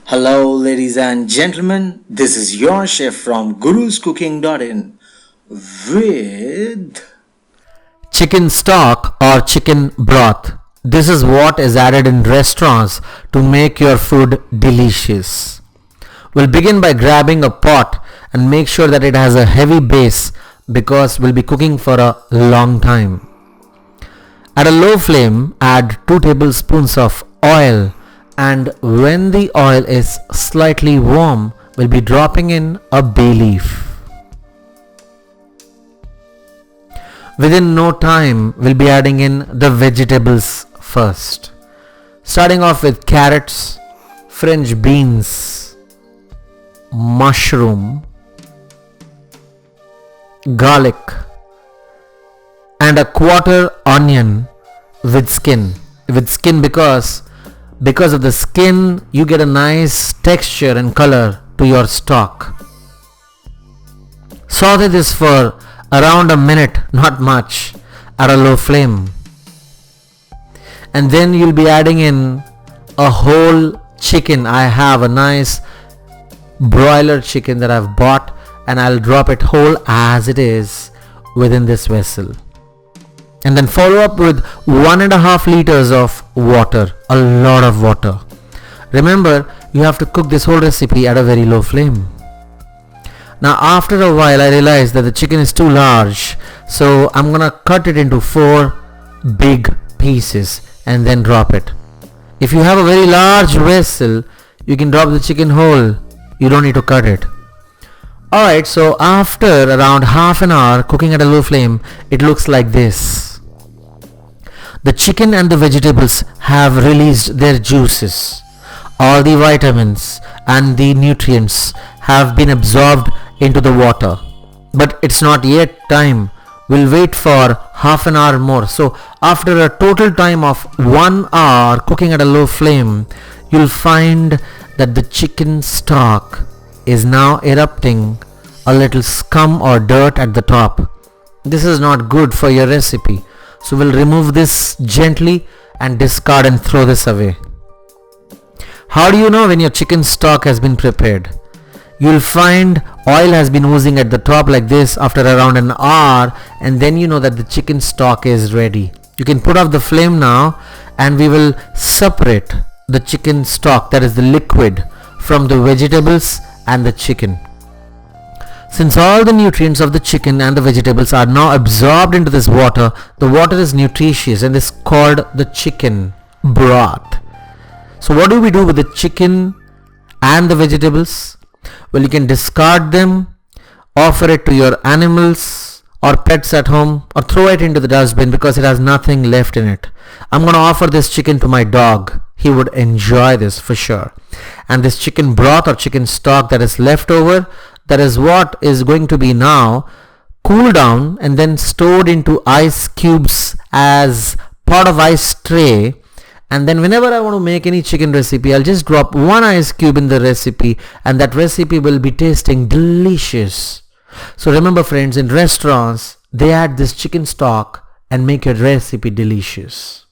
Hello, ladies and gentlemen. This is your chef from guruscooking.in with chicken stock or chicken broth. This is what is added in restaurants to make your food delicious. We'll begin by grabbing a pot and make sure that it has a heavy base because we'll be cooking for a long time. At a low flame, add 2 tablespoons of oil, and when the oil is slightly warm, we'll be dropping in a bay leaf. Within no time, we'll be adding in the vegetables first. Starting off with carrots, French beans, mushroom, garlic, and a quarter onion with skin. Because of the skin, you get a nice texture and color to your stock. Saute this for around a minute, not much, at a low flame. And then you'll be adding in a whole chicken. I have a nice broiler chicken that I've bought, and I'll drop it whole as it is within this vessel. And then follow up with 1.5 liters of water, a lot of water. Remember, you have to cook this whole recipe at a very low flame. Now after a while I realized that the chicken is too large, so I'm gonna cut it into 4 big pieces and then drop it. If you have a very large vessel, you can drop the chicken whole, you don't need to cut it. Alright, so after around half an hour cooking at a low flame, it looks like this. The chicken and the vegetables have released their juices. All the vitamins and the nutrients have been absorbed into the water. But it's not yet time. We'll wait for half an hour more. So after a total time of 1 hour cooking at a low flame, you'll find that the chicken stock is now erupting a little scum or dirt at the top. This is not good for your recipe. So we'll remove this gently and discard and throw this away. How do you know when your chicken stock has been prepared? You'll find oil has been oozing at the top like this after around an hour, and then you know that the chicken stock is ready. You can put off the flame now, and we will separate the chicken stock, that is the liquid, from the vegetables and the chicken. Since all the nutrients of the chicken and the vegetables are now absorbed into this water, the water is nutritious and is called the chicken broth. So what do we do with the chicken and the vegetables? Well, you can discard them, offer it to your animals or pets at home, or throw it into the dustbin because it has nothing left in it. I'm going to offer this chicken to my dog. He would enjoy this for sure. And this chicken broth or chicken stock that is left over, that is what is going to be now cooled down and then stored into ice cubes as part of ice tray. And then whenever I want to make any chicken recipe, I'll just drop 1 ice cube in the recipe, and that recipe will be tasting delicious. So remember friends, in restaurants, they add this chicken stock and make your recipe delicious.